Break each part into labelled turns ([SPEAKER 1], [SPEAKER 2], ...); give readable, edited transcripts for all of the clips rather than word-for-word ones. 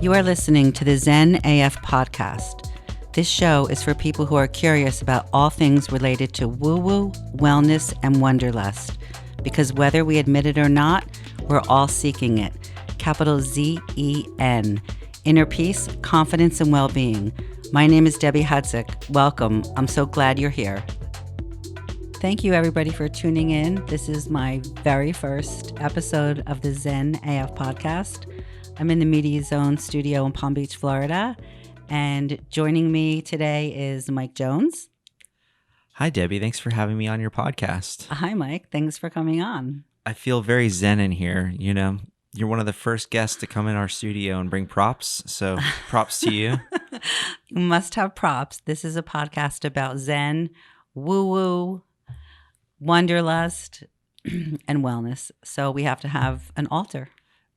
[SPEAKER 1] You are listening to the Zen AF Podcast. This show is for people who are curious about all things related to woo-woo, wellness, and wanderlust. Because whether we admit it or not, we're all seeking it. Capital Z-E-N. Inner peace, confidence, and well-being. My name is Debbie Hudzik. Welcome. I'm so glad you're here. Thank you, everybody, for tuning in. This is my very first episode of the Zen AF Podcast. I'm in the Media Zone studio in Palm Beach, Florida, and joining me today is Mike Jones.
[SPEAKER 2] Hi, Debbie. Thanks for having me on your podcast.
[SPEAKER 1] Hi, Mike. Thanks for coming on.
[SPEAKER 2] I feel very zen in here. You know, you're one of the first guests to come in our studio and bring props, so props to you.
[SPEAKER 1] You must have props. This is a podcast about Zen, woo-woo, wanderlust, and wellness, so we have to have an altar.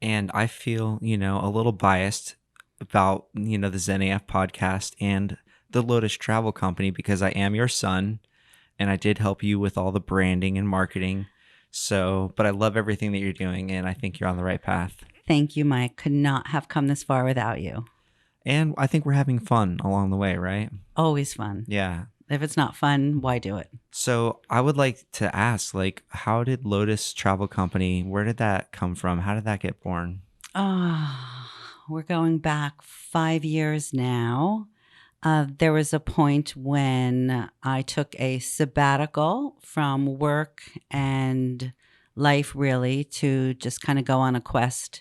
[SPEAKER 2] And I feel, a little biased about, the Zen AF podcast and the Lotus Travel Company because I am your son and I did help you with all the branding and marketing. So, but I love everything that you're doing and I think you're on the right path.
[SPEAKER 1] Thank you, Mike. Could not have come this far without you.
[SPEAKER 2] And I think we're having fun along the way, right?
[SPEAKER 1] Always fun.
[SPEAKER 2] Yeah.
[SPEAKER 1] If it's not fun, why do it?
[SPEAKER 2] So I would like to ask, how did Lotus Travel Company, where did that come from? How did that get born?
[SPEAKER 1] We're going back 5 years now. There was a point when I took a sabbatical from work and life, really, to just kind of go on a quest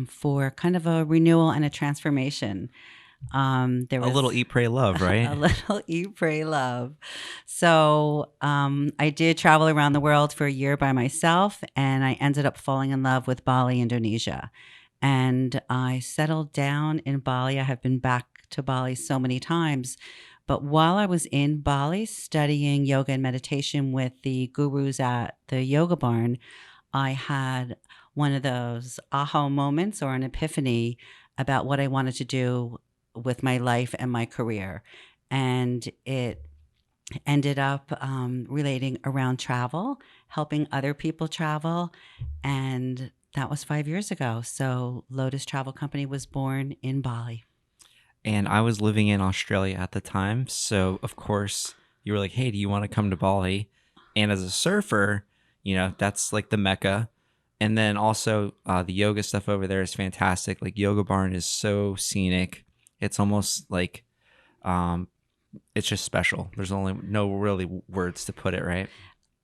[SPEAKER 1] for kind of a renewal and a transformation. There was
[SPEAKER 2] a little eat, pray, love, right?
[SPEAKER 1] A little eat, pray, love. So I did travel around the world for a year by myself, and I ended up falling in love with Bali, Indonesia. And I settled down in Bali. I have been back to Bali so many times. But while I was in Bali studying yoga and meditation with the gurus at the yoga barn, I had one of those aha moments or an epiphany about what I wanted to do with my life and my career. And it ended up relating around travel, helping other people travel. And that was 5 years ago. So Lotus Travel Company was born in Bali.
[SPEAKER 2] And I was living in Australia at the time. So, of course, you were like, hey, do you want to come to Bali? And as a surfer, that's like the Mecca. And then also the yoga stuff over there is fantastic. Like Yoga Barn is so scenic. It's almost like it's just special. There's only no really words to put it, right?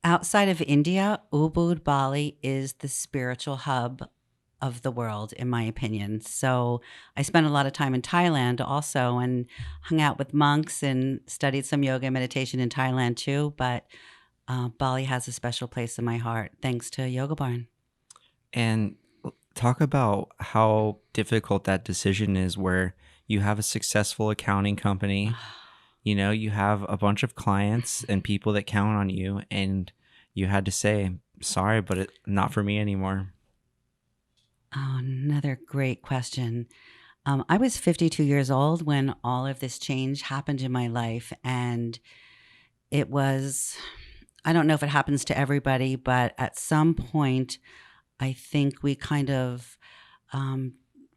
[SPEAKER 1] Outside of India, Ubud, Bali is the spiritual hub of the world, in my opinion. So I spent a lot of time in Thailand also and hung out with monks and studied some yoga and meditation in Thailand too. But Bali has a special place in my heart, thanks to Yoga Barn.
[SPEAKER 2] And talk about how difficult that decision is where you have a successful accounting company, you have a bunch of clients and people that count on you, and you had to say, sorry, but it's not for me anymore.
[SPEAKER 1] Oh, another great question. I was 52 years old when all of this change happened in my life, and it was, I don't know if it happens to everybody, but at some point, I think we kind of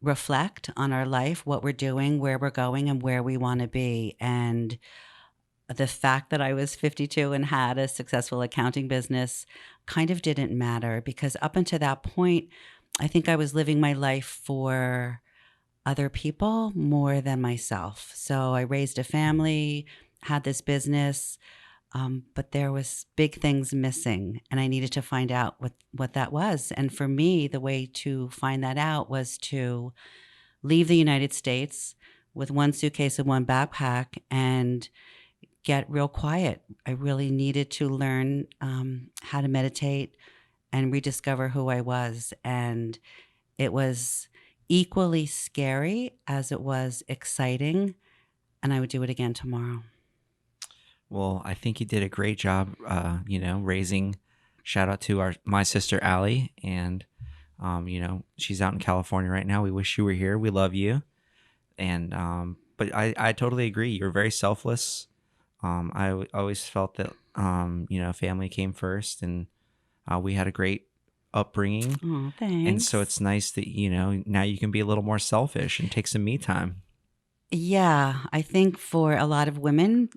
[SPEAKER 1] reflect on our life, what we're doing, where we're going, and where we want to be. And the fact that I was 52 and had a successful accounting business kind of didn't matter, because up until that point, I think I was living my life for other people more than myself. So I raised a family, had this business, but there was big things missing, and I needed to find out what that was. And for me, the way to find that out was to leave the United States with one suitcase and one backpack and get real quiet. I really needed to learn how to meditate and rediscover who I was. And it was equally scary as it was exciting, and I would do it again tomorrow.
[SPEAKER 2] Well, I think you did a great job, raising. Shout out to my sister Allie, and she's out in California right now. We wish you were here. We love you, and but I totally agree. You're very selfless. I always felt that Family came first, and we had a great upbringing.
[SPEAKER 1] Oh,
[SPEAKER 2] And so
[SPEAKER 1] thanks.
[SPEAKER 2] it's nice that, now you can be a little more selfish and take some me time.
[SPEAKER 1] Yeah, I think for a lot of women,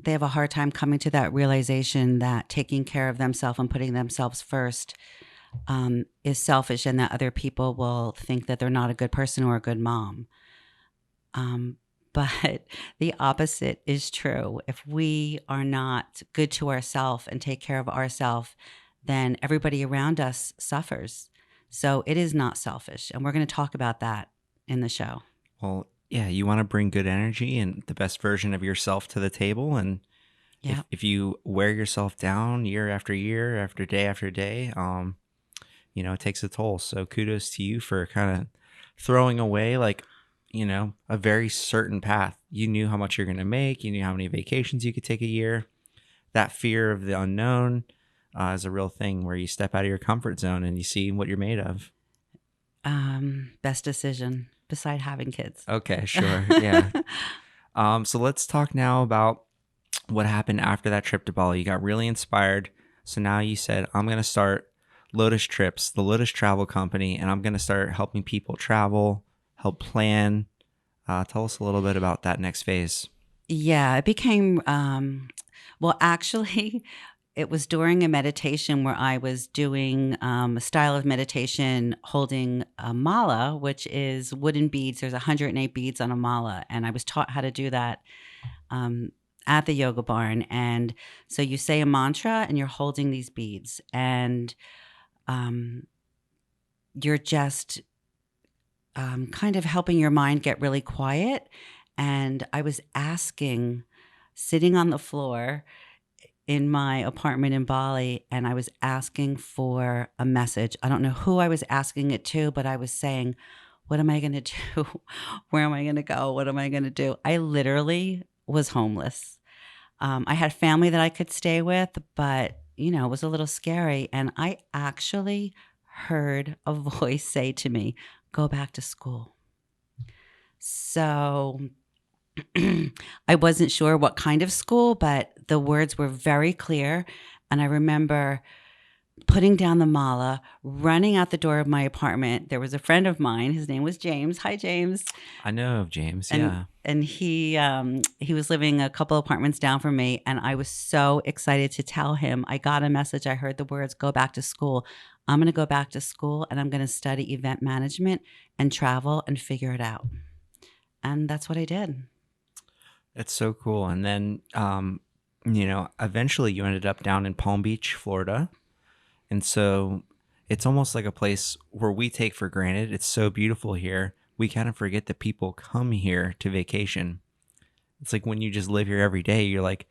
[SPEAKER 1] they have a hard time coming to that realization that taking care of themselves and putting themselves first is selfish, and that other people will think that they're not a good person or a good mom. Um, but the opposite is true. If we are not good to ourselves and take care of ourselves, then everybody around us suffers. So it is not selfish. And we're going to talk about that in the show.
[SPEAKER 2] Well, yeah, you want to bring good energy and the best version of yourself to the table. And
[SPEAKER 1] Yeah.
[SPEAKER 2] if you wear yourself down year after day, it takes a toll. So kudos to you for kind of throwing away like, a very certain path. You knew how much you're going to make. You knew how many vacations you could take a year. That fear of the unknown is a real thing where you step out of your comfort zone and you see what you're made of.
[SPEAKER 1] Best decision beside having kids.
[SPEAKER 2] Okay, sure. Yeah. So let's talk now about what happened after that trip to Bali. You got really inspired. So now you said, I'm going to start Lotus Trips, the Lotus Travel Company, and I'm going to start helping people travel, help plan. Tell us a little bit about that next phase.
[SPEAKER 1] Yeah, it became, well, actually, it was during a meditation where I was doing a style of meditation holding a mala, which is wooden beads. There's 108 beads on a mala. And I was taught how to do that um, at the yoga barn. And so you say a mantra and you're holding these beads. And um, you're just kind of helping your mind get really quiet. And I was asking, sitting on the floor in my apartment in Bali, and I was asking for a message. I don't know who I was asking it to, but I was saying, what am I going to do? Where am I going to go? What am I going to do? I literally was homeless. I had family that I could stay with, but, it was a little scary. And I actually heard a voice say to me, go back to school. So I wasn't sure what kind of school, but the words were very clear. And I remember putting down the mala, running out the door of my apartment. There was a friend of mine. His name was James. Hi, James.
[SPEAKER 2] I know of James.
[SPEAKER 1] And
[SPEAKER 2] Yeah.
[SPEAKER 1] and he was living a couple apartments down from me, and I was so excited to tell him. I got a message. I heard the words, "Go back to school." I'm going to go back to school, and I'm going to study event management and travel and figure it out. And that's what I did.
[SPEAKER 2] It's so cool. And then, eventually you ended up down in Palm Beach, Florida. And so it's almost like a place where we take for granted. It's so beautiful here. We kind of forget that people come here to vacation. It's like when you just live here every day, you're like,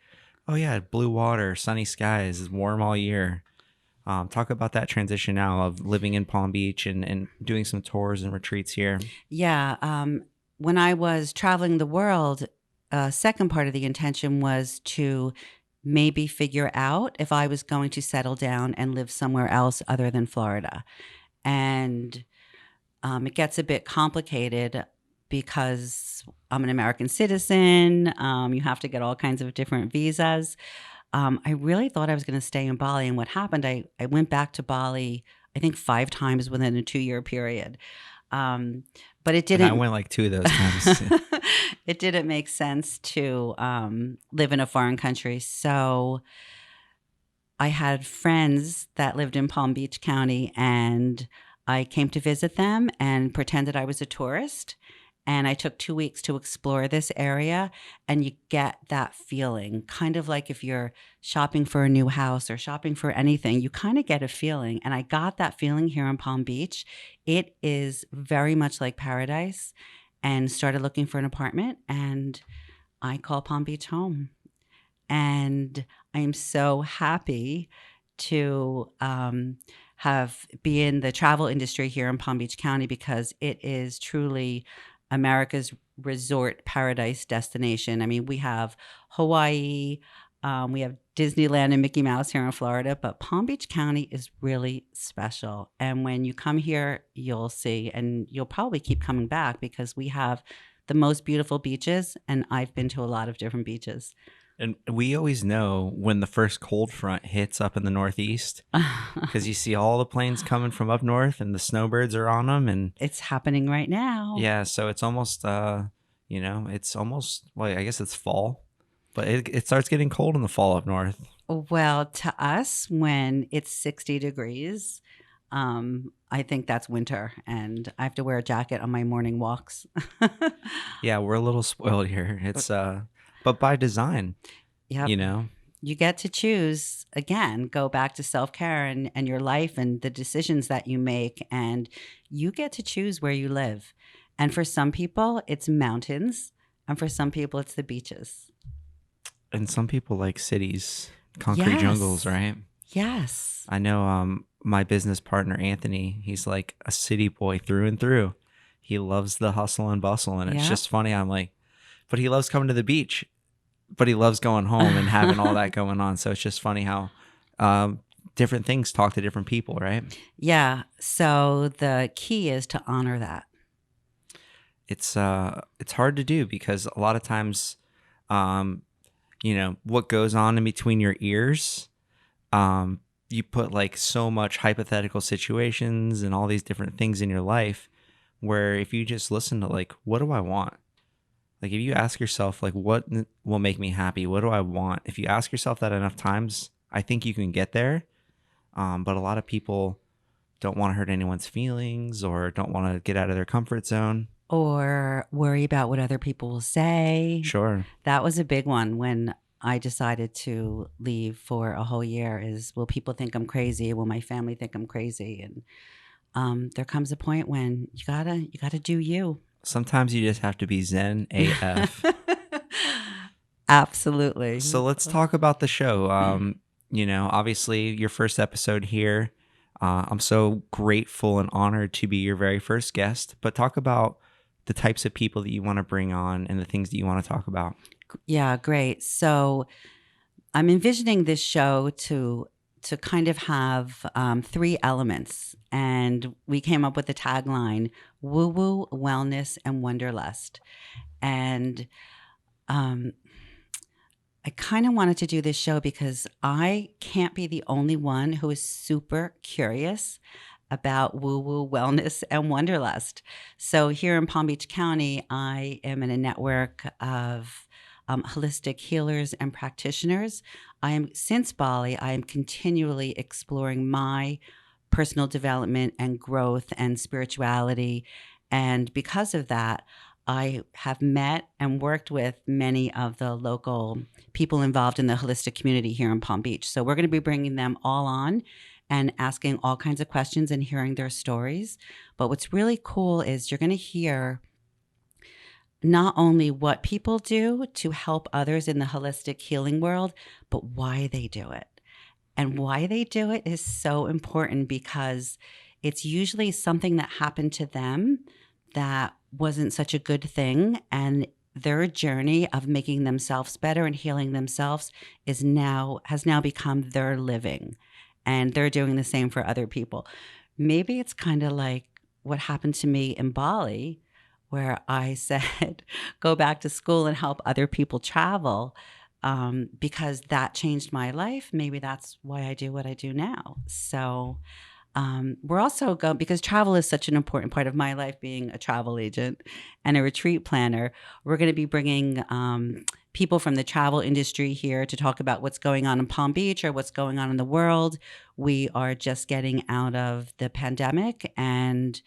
[SPEAKER 2] oh, yeah, blue water, sunny skies, it's warm all year. Talk about that transition now of living in Palm Beach and doing some tours and retreats here.
[SPEAKER 1] Yeah. When I was traveling the world, second part of the intention was to maybe figure out if I was going to settle down and live somewhere else other than Florida. And it gets a bit complicated because I'm an American citizen. You have to get all kinds of different visas. I really thought I was going to stay in Bali. And what happened, I went back to Bali, I think 5 times within a 2-year period. But it
[SPEAKER 2] And I
[SPEAKER 1] didn't.
[SPEAKER 2] went like 2 of those times.
[SPEAKER 1] It didn't make sense to live in a foreign country. So I had friends that lived in Palm Beach County, and I came to visit them and pretended I was a tourist. And I took 2 weeks to explore this area, and you get that feeling, kind of like if you're shopping for a new house or shopping for anything, you kind of get a feeling. And I got that feeling here in Palm Beach. It is very much like paradise, and started looking for an apartment, and I call Palm Beach home. And I am so happy to have be in the travel industry here in Palm Beach County, because it is truly America's resort paradise destination. I mean, we have Hawaii, we have Disneyland and Mickey Mouse here in Florida, but Palm Beach County is really special. And when you come here, you'll see, and you'll probably keep coming back, because we have the most beautiful beaches, and I've been to a lot of different beaches.
[SPEAKER 2] And we always know when the first cold front hits up in the Northeast because you see all the planes coming from up north and the snowbirds are on them. And
[SPEAKER 1] It's happening right now.
[SPEAKER 2] yeah, so it's almost, it's almost, well, I guess it's fall, but it starts getting cold in the fall up north.
[SPEAKER 1] Well, to us, when it's 60 degrees, I think that's winter, and I have to wear a jacket on my morning walks.
[SPEAKER 2] Yeah, we're a little spoiled here. But by design,
[SPEAKER 1] Yep.
[SPEAKER 2] you know,
[SPEAKER 1] You get to choose again, go back to self care and your life and the decisions that you make. And you get to choose where you live. And for some people, it's mountains. And for some people, it's the beaches.
[SPEAKER 2] and some people like cities, concrete jungles,
[SPEAKER 1] Yes.
[SPEAKER 2] right?
[SPEAKER 1] Yes.
[SPEAKER 2] I know my business partner Anthony, he's like a city boy through and through. He loves the hustle and bustle, and it's
[SPEAKER 1] Yep.
[SPEAKER 2] just funny. I'm like, but he loves coming to the beach, but he loves going home and having all that going on. So it's just funny how different things talk to different people, right?
[SPEAKER 1] Yeah. So the key is to honor that.
[SPEAKER 2] It's hard to do because a lot of times, um, what goes on in between your ears, you put like so much hypothetical situations and all these different things in your life where if you just listen to like, what do I want? Like if you ask yourself like, what will make me happy? What do I want? If you ask yourself that enough times, I think you can get there. But a lot of people don't want to hurt anyone's feelings or don't want to get out of their comfort zone.
[SPEAKER 1] Or worry about what other people will say.
[SPEAKER 2] Sure.
[SPEAKER 1] That was a big one when I decided to leave for a whole year is, will people think I'm crazy? Will my family think I'm crazy? And there comes a point when you gotta do you.
[SPEAKER 2] Sometimes you just have to be Zen AF.
[SPEAKER 1] Absolutely.
[SPEAKER 2] So let's talk about the show. Obviously your first episode here. I'm so grateful and honored to be your very first guest, but talk about the types of people that you want to bring on and the things that you want to talk about.
[SPEAKER 1] Yeah, great. So I'm envisioning this show to kind of have three elements, and we came up with the tagline: "Woo woo, wellness, and wanderlust." And I kind of wanted to do this show because I can't be the only one who is super curious about woo woo, wellness, and wanderlust. So here in Palm Beach County, I am in a network of holistic healers and practitioners. Since Bali, I am continually exploring my personal development and growth and spirituality. And because of that, I have met and worked with many of the local people involved in the holistic community here in Palm Beach. So we're going to be bringing them all on and asking all kinds of questions and hearing their stories. But what's really cool is you're going to hear not only what people do to help others in the holistic healing world, but why they do it. And why they do it is so important because it's usually something that happened to them that wasn't such a good thing. And their journey of making themselves better and healing themselves has now become their living. And they're doing the same for other people. Maybe it's kind of like what happened to me in Bali, where I said, go back to school and help other people travel, because that changed my life. Maybe that's why I do what I do now. So we're also going, because travel is such an important part of my life, being a travel agent and a retreat planner. We're going to be bringing people from the travel industry here to talk about what's going on in Palm Beach or what's going on in the world. We are just getting out of the pandemic, and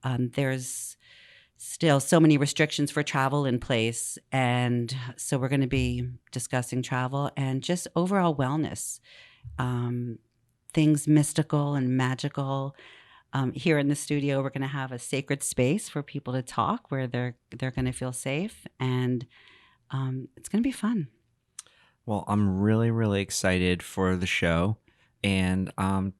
[SPEAKER 1] there's still so many restrictions for travel in place. And so we're going to be discussing travel and just overall wellness, things mystical and magical. Here in the studio, we're going to have a sacred space for people to talk where they're going to feel safe, and it's going to be fun.
[SPEAKER 2] Well, I'm really, really excited for the show. And, I'm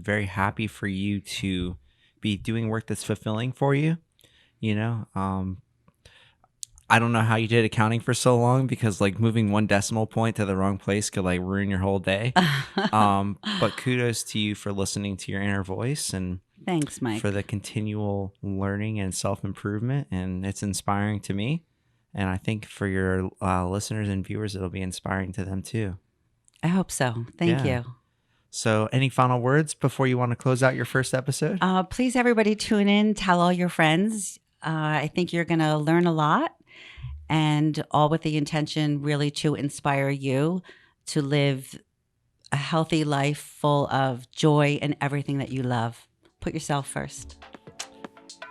[SPEAKER 2] very happy for you to be doing work that's fulfilling for you. I don't know how you did accounting for so long because like moving one decimal point to the wrong place could like ruin your whole day. But kudos to you for listening to your inner voice and
[SPEAKER 1] Thanks, Mike.
[SPEAKER 2] for the continual learning and self-improvement. And it's inspiring to me. And I think for your listeners and viewers, it'll be inspiring to them too.
[SPEAKER 1] I hope so. Thank
[SPEAKER 2] Yeah.
[SPEAKER 1] you.
[SPEAKER 2] So any final words before you want to close out your first episode?
[SPEAKER 1] Please, everybody, tune in. Tell all your friends. I think you're going to learn a lot, and all with the intention really to inspire you to live a healthy life full of joy and everything that you love. Put yourself first.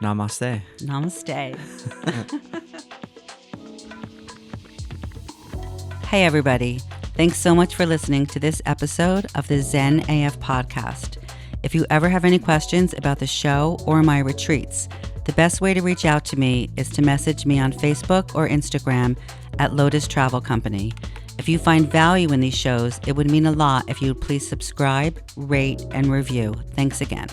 [SPEAKER 2] Namaste.
[SPEAKER 1] Namaste. Hey, everybody. Thanks so much for listening to this episode of the Zen AF Podcast. If you ever have any questions about the show or my retreats, the best way to reach out to me is to message me on Facebook or Instagram at Lotus Travel Company. If you find value in these shows, it would mean a lot if you would please subscribe, rate, and review. Thanks again.